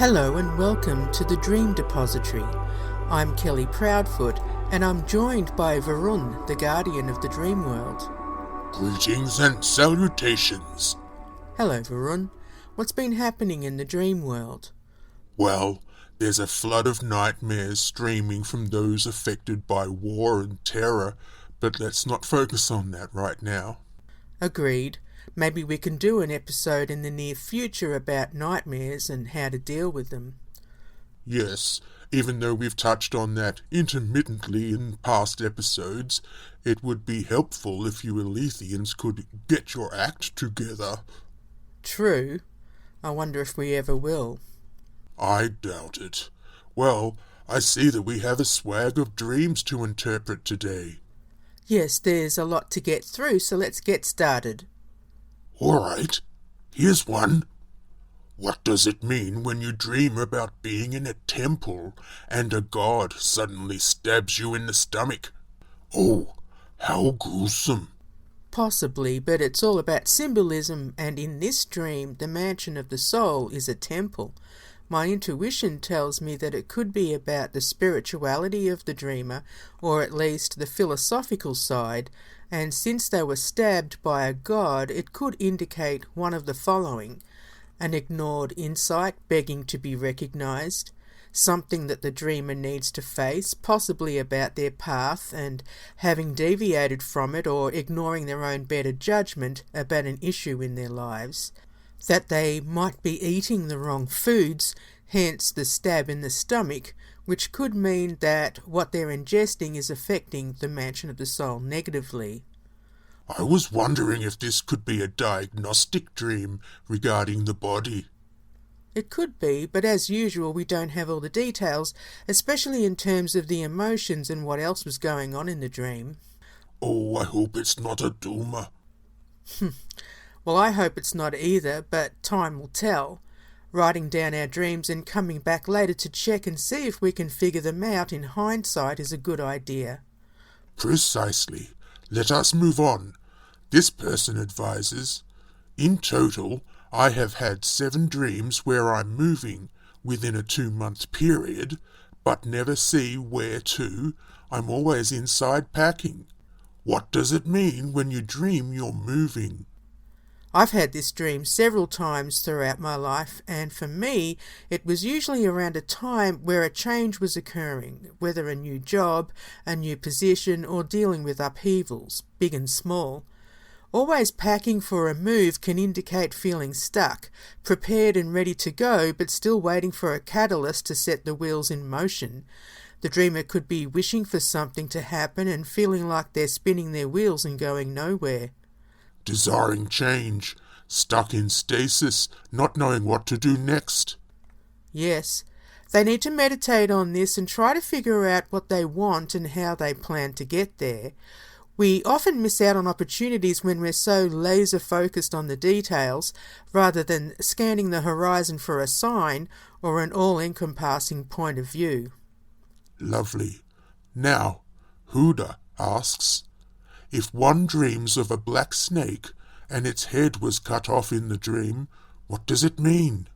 Hello and welcome to the Dream Depository. I'm Kelly Proudfoot and I'm joined by Varun, the guardian of the dream world. Greetings and salutations. Hello Varun, what's been happening in the dream world? Well, there's a flood of nightmares streaming from those affected by war and terror, but let's not focus on that right now. Agreed. Maybe we can do an episode in the near future about nightmares and how to deal with them. Yes, even though we've touched on that intermittently in past episodes, it would be helpful if you Alethians could get your act together. True. I wonder if we ever will. I doubt it. Well, I see that we have a swag of dreams to interpret today. Yes, there's a lot to get through, so let's get started. All right, here's one. What does it mean when you dream about being in a temple and a god suddenly stabs you in the stomach? Oh, how gruesome. Possibly, but it's all about symbolism, and in this dream, the mansion of the soul is a temple. My intuition tells me that it could be about the spirituality of the dreamer, or at least the philosophical side, and since they were stabbed by a god, it could indicate one of the following: an ignored insight begging to be recognized, something that the dreamer needs to face, possibly about their path and having deviated from it or ignoring their own better judgment about an issue in their lives, that they might be eating the wrong foods, hence the stab in the stomach, which could mean that what they're ingesting is affecting the mansion of the soul negatively. I was wondering if this could be a diagnostic dream regarding the body. It could be, but as usual we don't have all the details, especially in terms of the emotions and what else was going on in the dream. Oh, I hope it's not a doomer. Well, I hope it's not either, but time will tell. Writing down our dreams and coming back later to check and see if we can figure them out in hindsight is a good idea. Precisely. Let us move on. This person advises, in total, I have had 7 dreams where I'm moving within a 2-month period, but never see where to. I'm always inside packing. What does it mean when you dream you're moving? I've had this dream several times throughout my life, and for me, it was usually around a time where a change was occurring, whether a new job, a new position, or dealing with upheavals, big and small. Always packing for a move can indicate feeling stuck, prepared and ready to go, but still waiting for a catalyst to set the wheels in motion. The dreamer could be wishing for something to happen and feeling like they're spinning their wheels and going nowhere. Desiring change, stuck in stasis, not knowing what to do next. Yes, they need to meditate on this and try to figure out what they want and how they plan to get there. We often miss out on opportunities when we're so laser focused on the details rather than scanning the horizon for a sign or an all-encompassing point of view. Lovely. Now, Huda asks, if one dreams of a black snake and its head was cut off in the dream, what does it mean?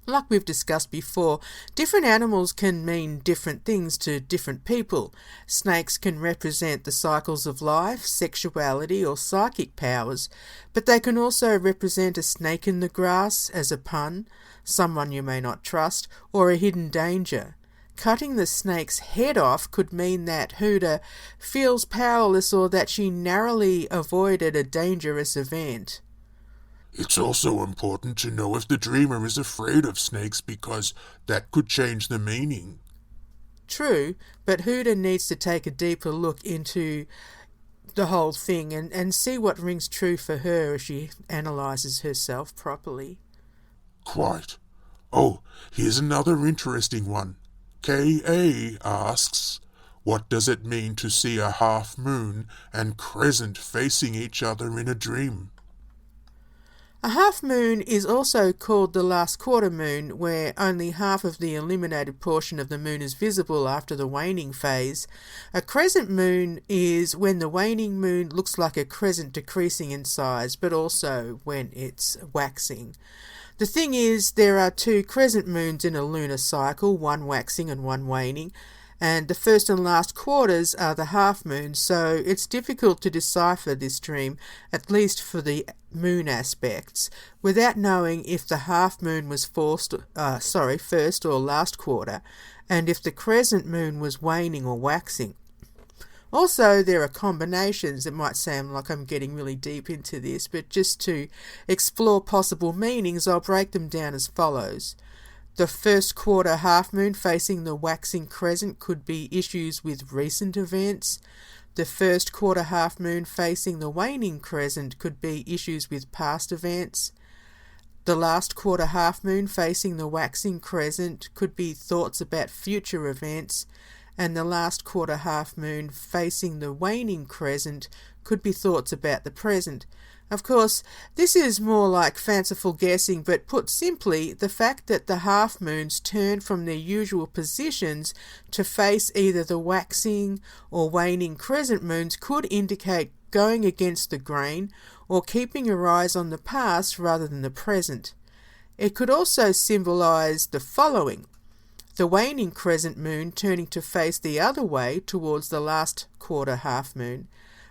Like we've discussed before, different animals can mean different things to different people. Snakes can represent the cycles of life, sexuality, or psychic powers, but they can also represent a snake in the grass as a pun, someone you may not trust, or a hidden danger. Cutting the snake's head off could mean that Huda feels powerless or that she narrowly avoided a dangerous event. It's also important to know if the dreamer is afraid of snakes because that could change the meaning. True, but Huda needs to take a deeper look into the whole thing and see what rings true for her as she analyses herself properly. Quite. Oh, here's another interesting one. K.A. asks, what does it mean to see a half moon and crescent facing each other in a dream? A half moon is also called the last quarter moon, where only half of the illuminated portion of the moon is visible after the waning phase. A crescent moon is when the waning moon looks like a crescent decreasing in size, but also when it's waxing. The thing is, there are 2 crescent moons in a lunar cycle, one waxing and one waning, and the first and last quarters are the half moons, so it's difficult to decipher this dream, at least for the moon aspects, without knowing if the half moon was first or last quarter, and if the crescent moon was waning or waxing. Also, there are combinations. It might sound like I'm getting really deep into this, but just to explore possible meanings, I'll break them down as follows. The first quarter half moon facing the waxing crescent could be issues with recent events. The first quarter half moon facing the waning crescent could be issues with past events. The last quarter half moon facing the waxing crescent could be thoughts about future events. And the last quarter half moon facing the waning crescent could be thoughts about the present. Of course, this is more like fanciful guessing, but put simply, the fact that the half moons turn from their usual positions to face either the waxing or waning crescent moons could indicate going against the grain or keeping your eyes on the past rather than the present. It could also symbolize the following. The waning crescent moon turning to face the other way towards the last quarter half moon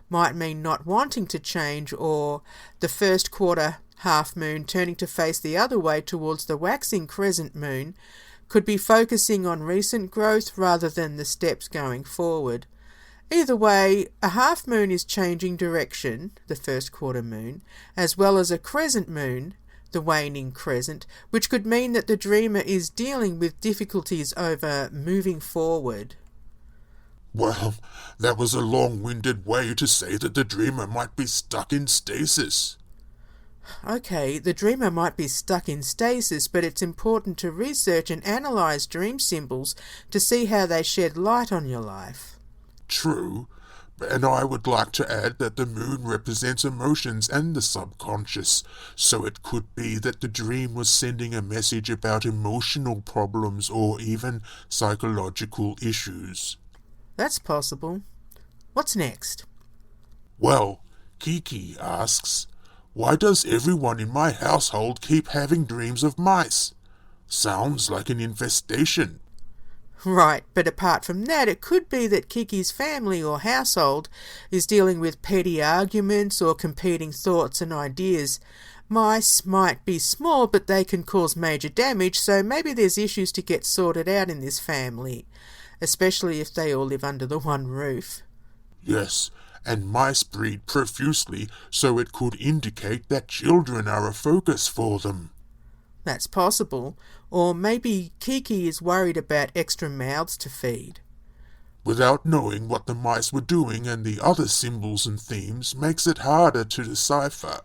might mean not wanting to change, or the first quarter half moon turning to face the other way towards the waxing crescent moon could be focusing on recent growth rather than the steps going forward. Either way, a half moon is changing direction, the first quarter moon, as well as a crescent moon, the waning crescent, which could mean that the dreamer is dealing with difficulties over moving forward. Well, that was a long-winded way to say that the dreamer might be stuck in stasis. Okay, the dreamer might be stuck in stasis, but it's important to research and analyse dream symbols to see how they shed light on your life. True, and I would like to add that the moon represents emotions and the subconscious, so it could be that the dream was sending a message about emotional problems or even psychological issues. That's possible. What's next? Well, Kiki asks, why does everyone in my household keep having dreams of mice? Sounds like an infestation. Right, but apart from that, it could be that Kiki's family or household is dealing with petty arguments or competing thoughts and ideas. Mice might be small, but they can cause major damage, so maybe there's issues to get sorted out in this family, especially if they all live under the one roof. Yes, and mice breed profusely, so it could indicate that children are a focus for them. That's possible. Or maybe Kiki is worried about extra mouths to feed. Without knowing what the mice were doing and the other symbols and themes makes it harder to decipher.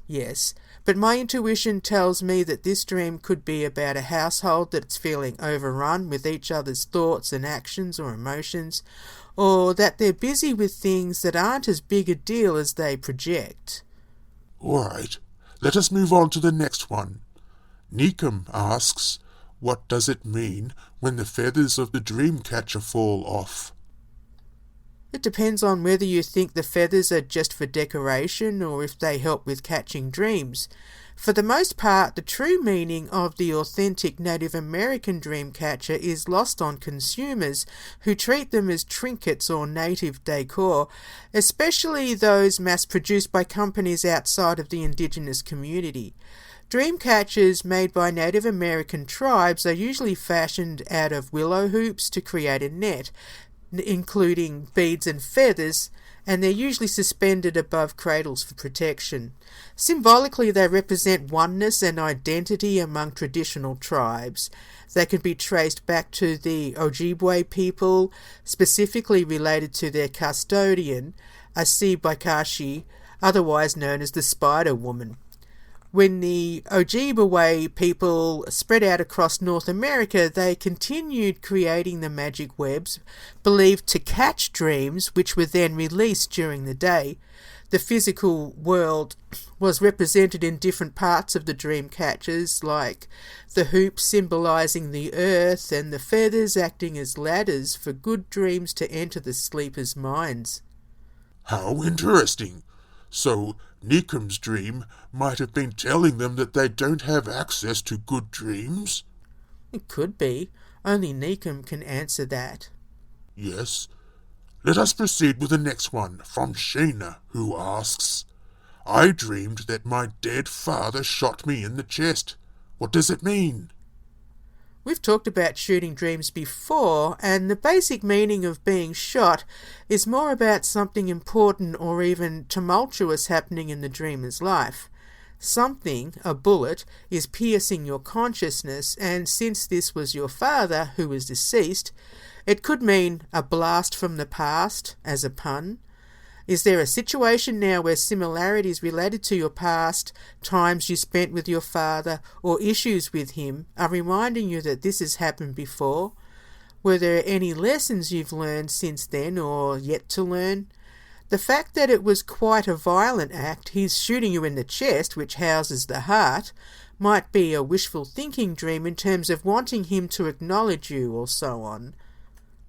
Yes, but my intuition tells me that this dream could be about a household that's feeling overrun with each other's thoughts and actions or emotions, or that they're busy with things that aren't as big a deal as they project. All right, let us move on to the next one. Nikum asks, what does it mean when the feathers of the Dreamcatcher fall off? It depends on whether you think the feathers are just for decoration or if they help with catching dreams. For the most part, the true meaning of the authentic Native American dreamcatcher is lost on consumers who treat them as trinkets or native decor, especially those mass-produced by companies outside of the indigenous community. Dreamcatchers made by Native American tribes are usually fashioned out of willow hoops to create a net, including beads and feathers, and they're usually suspended above cradles for protection. Symbolically, they represent oneness and identity among traditional tribes. They can be traced back to the Ojibwe people, specifically related to their custodian, Asibakashi, otherwise known as the Spider Woman. When the Ojibwe people spread out across North America, they continued creating the magic webs, believed to catch dreams, which were then released during the day. the physical world was represented in different parts of the Dreamcatchers, like the hoop symbolising the earth and the feathers acting as ladders for good dreams to enter the sleepers' minds. How interesting. So Nikum's dream might have been telling them that they don't have access to good dreams? It could be. Only Nikum can answer that. Yes. Let us proceed with the next one, from Shayna, who asks, I dreamed that my dead father shot me in the chest. What does it mean? We've talked about shooting dreams before, and the basic meaning of being shot is more about something important or even tumultuous happening in the dreamer's life. Something, a bullet, is piercing your consciousness, and since this was your father, who was deceased, it could mean a blast from the past, as a pun. Is there a situation now where similarities related to your past, times you spent with your father, or issues with him are reminding you that this has happened before? Were there any lessons you've learned since then or yet to learn? The fact that it was quite a violent act, he's shooting you in the chest, which houses the heart, might be a wishful thinking dream in terms of wanting him to acknowledge you or so on.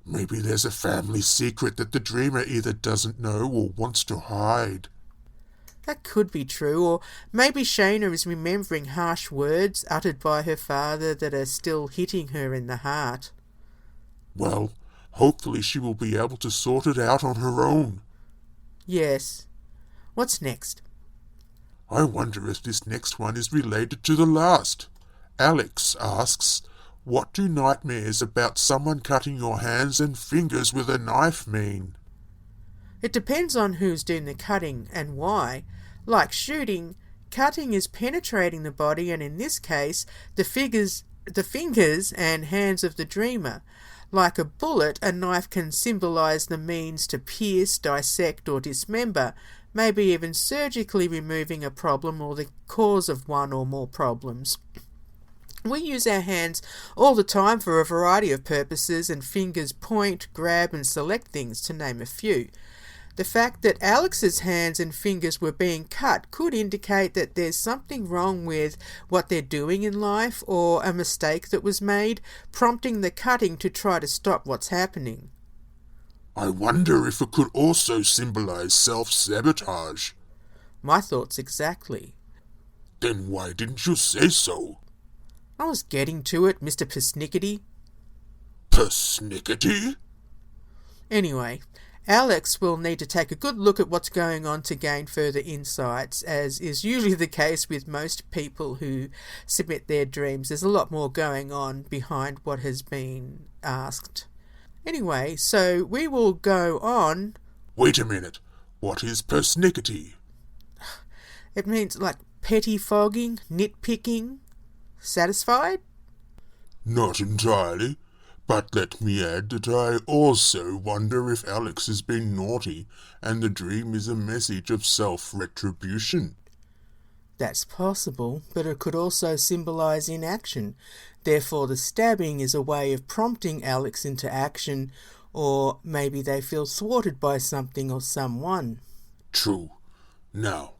Maybe there's a family secret that the dreamer either doesn't know or wants to hide. That could be true, or maybe Shayna is remembering harsh words uttered by her father that are still hitting her in the heart. Well, hopefully she will be able to sort it out on her own. Yes. What's next? I wonder if this next one is related to the last. Alex asks, what do nightmares about someone cutting your hands and fingers with a knife mean? It depends on who's doing the cutting and why. Like shooting, cutting is penetrating the body, and in this case, the fingers and hands of the dreamer. Like a bullet, a knife can symbolise the means to pierce, dissect or dismember, maybe even surgically removing a problem or the cause of one or more problems. We use our hands all the time for a variety of purposes, and fingers point, grab and select things, to name a few. The fact that Alex's hands and fingers were being cut could indicate that there's something wrong with what they're doing in life, or a mistake that was made, prompting the cutting to try to stop what's happening. I wonder if it could also symbolise self-sabotage. My thoughts exactly. Then why didn't you say so? I was getting to it, Mr. Persnickety. Persnickety? Anyway, Alex will need to take a good look at what's going on to gain further insights, as is usually the case with most people who submit their dreams. There's a lot more going on behind what has been asked. Anyway, so we will go on. Wait a minute. What is persnickety? It means like pettifogging, nitpicking. Satisfied? Not entirely, but let me add that I also wonder if Alex has been naughty and the dream is a message of self-retribution. That's possible, but it could also symbolise inaction. Therefore, the stabbing is a way of prompting Alex into action, or maybe they feel thwarted by something or someone. True. Now,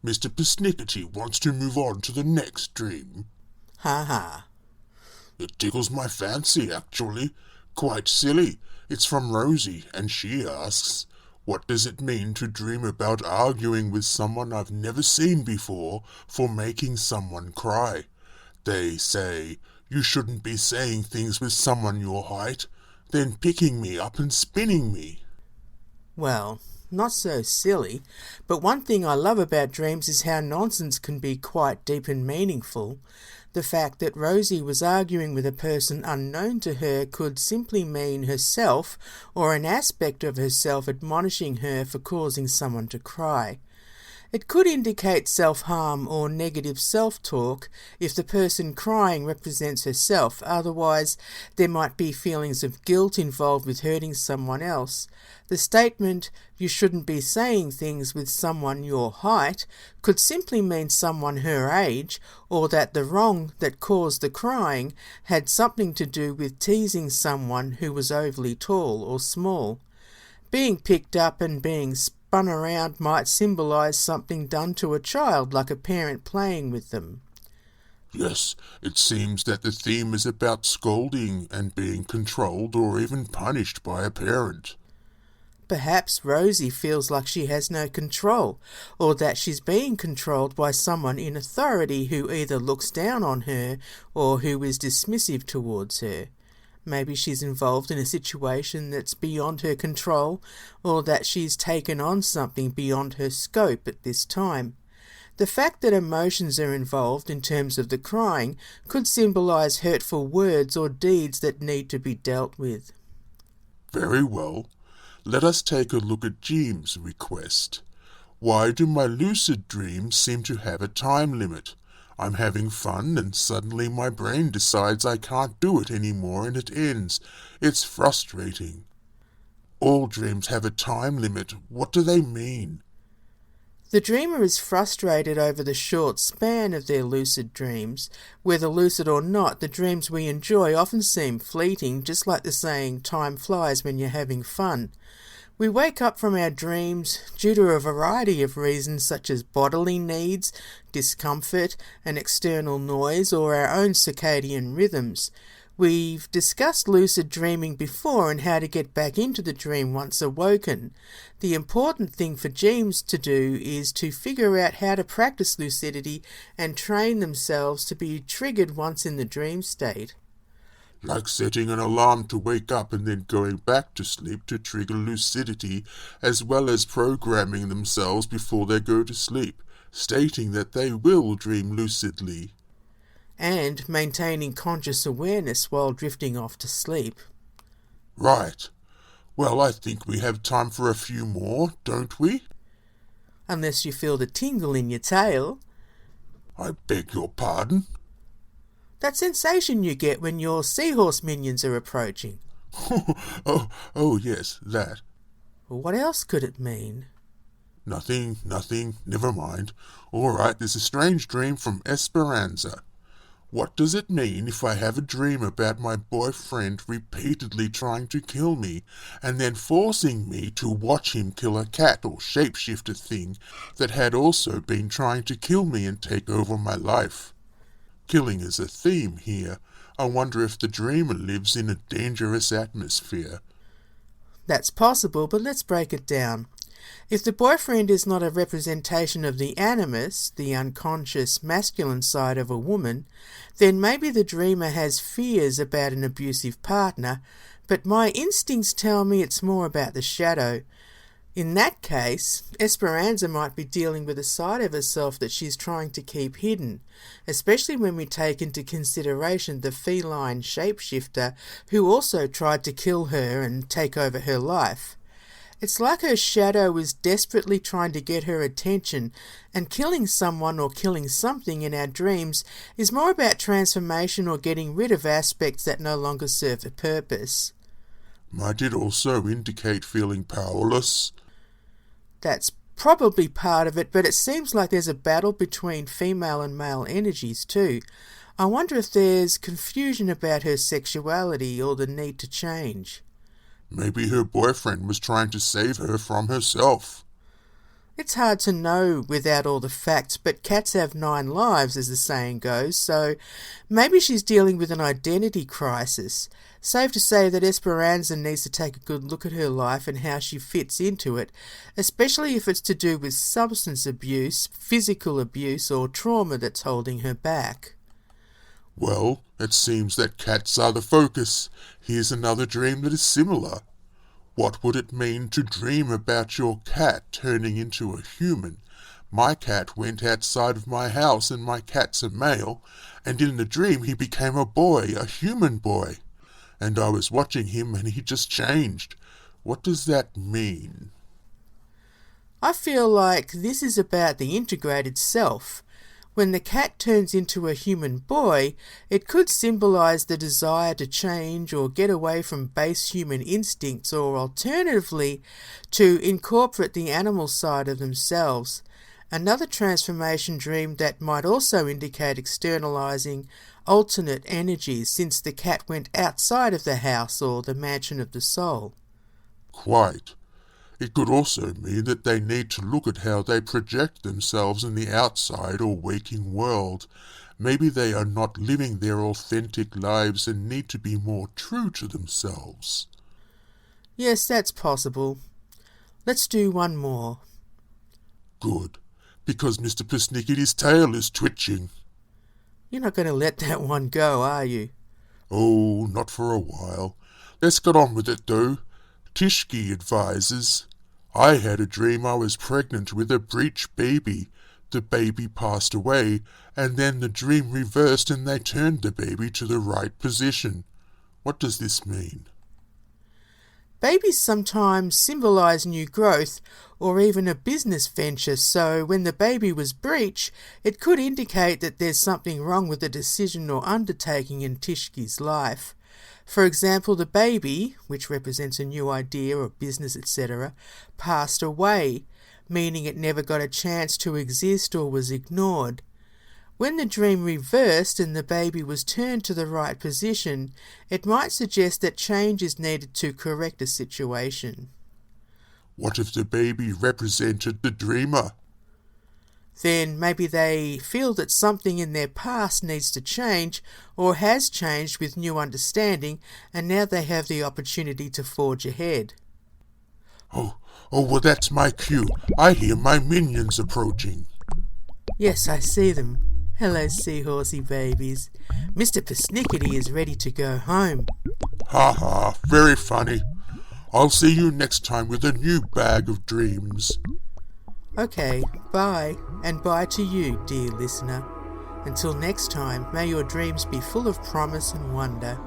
Mr. Persnickety wants to move on to the next dream. Ha ha. It tickles my fancy, actually. Quite silly. It's from Rosie, and she asks, what does it mean to dream about arguing with someone I've never seen before for making someone cry? They say, you shouldn't be saying things with someone your height, then picking me up and spinning me. Well, not so silly, but one thing I love about dreams is how nonsense can be quite deep and meaningful. The fact that Rosie was arguing with a person unknown to her could simply mean herself or an aspect of herself admonishing her for causing someone to cry. It could indicate self-harm or negative self-talk if the person crying represents herself. Otherwise, there might be feelings of guilt involved with hurting someone else. The statement, you shouldn't be saying things with someone your height, could simply mean someone her age, or that the wrong that caused the crying had something to do with teasing someone who was overly tall or small. Being picked up and being spun spun around might symbolise something done to a child, like a parent playing with them. Yes, it seems that the theme is about scolding and being controlled or even punished by a parent. Perhaps Rosie feels like she has no control, or that she's being controlled by someone in authority who either looks down on her or who is dismissive towards her. Maybe she's involved in a situation that's beyond her control, or that she's taken on something beyond her scope at this time. The fact that emotions are involved in terms of the crying could symbolise hurtful words or deeds that need to be dealt with. Very well. Let us take a look at Jim's request. Why do my lucid dreams seem to have a time limit? I'm having fun and suddenly my brain decides I can't do it anymore and it ends. It's frustrating. All dreams have a time limit. What do they mean? The dreamer is frustrated over the short span of their lucid dreams. Whether lucid or not, the dreams we enjoy often seem fleeting, just like the saying, time flies when you're having fun. We wake up from our dreams due to a variety of reasons such as bodily needs, discomfort, an external noise, or our own circadian rhythms. We've discussed lucid dreaming before and how to get back into the dream once awoken. The important thing for dreams to do is to figure out how to practice lucidity and train themselves to be triggered once in the dream state. Like setting an alarm to wake up and then going back to sleep to trigger lucidity, as well as programming themselves before they go to sleep, stating that they will dream lucidly. And maintaining conscious awareness while drifting off to sleep. Right. Well, I think we have time for a few more, don't we? Unless you feel the tingle in your tail. I beg your pardon? That sensation you get when your seahorse minions are approaching. oh, yes, that. What else could it mean? Nothing, never mind. All right, there's a strange dream from Esperanza. What does it mean if I have a dream about my boyfriend repeatedly trying to kill me, and then forcing me to watch him kill a cat or shapeshifter thing that had also been trying to kill me and take over my life? Killing is a theme here. I wonder if the dreamer lives in a dangerous atmosphere. That's possible, but let's break it down. If the boyfriend is not a representation of the animus, the unconscious masculine side of a woman, then maybe the dreamer has fears about an abusive partner, but my instincts tell me it's more about the shadow. In that case, Esperanza might be dealing with a side of herself that she's trying to keep hidden, especially when we take into consideration the feline shapeshifter who also tried to kill her and take over her life. It's like her shadow is desperately trying to get her attention, and killing someone or killing something in our dreams is more about transformation or getting rid of aspects that no longer serve a purpose. Might it also indicate feeling powerless? That's probably part of it, but it seems like there's a battle between female and male energies too. I wonder if there's confusion about her sexuality or the need to change. Maybe her boyfriend was trying to save her from herself. It's hard to know without all the facts, but cats have 9 lives, as the saying goes, so maybe she's dealing with an identity crisis. Safe to say that Esperanza needs to take a good look at her life and how she fits into it, especially if it's to do with substance abuse, physical abuse, or trauma that's holding her back. Well, it seems that cats are the focus. Here's another dream that is similar. What would it mean to dream about your cat turning into a human? My cat went outside of my house and my cat's a male, and in the dream he became a boy, a human boy. And I was watching him and he just changed. What does that mean? I feel like this is about the integrated self. When the cat turns into a human boy, it could symbolise the desire to change or get away from base human instincts, or alternatively, to incorporate the animal side of themselves. Another transformation dream that might also indicate externalising alternate energies since the cat went outside of the house or the mansion of the soul. Quite. It could also mean that they need to look at how they project themselves in the outside or waking world. Maybe they are not living their authentic lives and need to be more true to themselves. Yes, that's possible. Let's do one more. Good, because Mr. Persnickety's tail is twitching. You're not going to let that one go, are you? Oh, not for a while. Let's get on with it, though. Tishki advises, I had a dream I was pregnant with a breech baby. The baby passed away, and then the dream reversed and they turned the baby to the right position. What does this mean? Babies sometimes symbolise new growth or even a business venture, so when the baby was breech, it could indicate that there's something wrong with a decision or undertaking in Tishki's life. For example, the baby, which represents a new idea or business, etc., passed away, meaning it never got a chance to exist or was ignored. When the dream reversed and the baby was turned to the right position, it might suggest that change is needed to correct a situation. What if the baby represented the dreamer? Then maybe they feel that something in their past needs to change or has changed with new understanding, and now they have the opportunity to forge ahead. Oh, well, that's my cue. I hear my minions approaching. Yes, I see them. Hello, seahorsey babies. Mr. Persnickety is ready to go home. Ha ha, very funny. I'll see you next time with a new bag of dreams. Okay, bye, and bye to you, dear listener. Until next time, may your dreams be full of promise and wonder.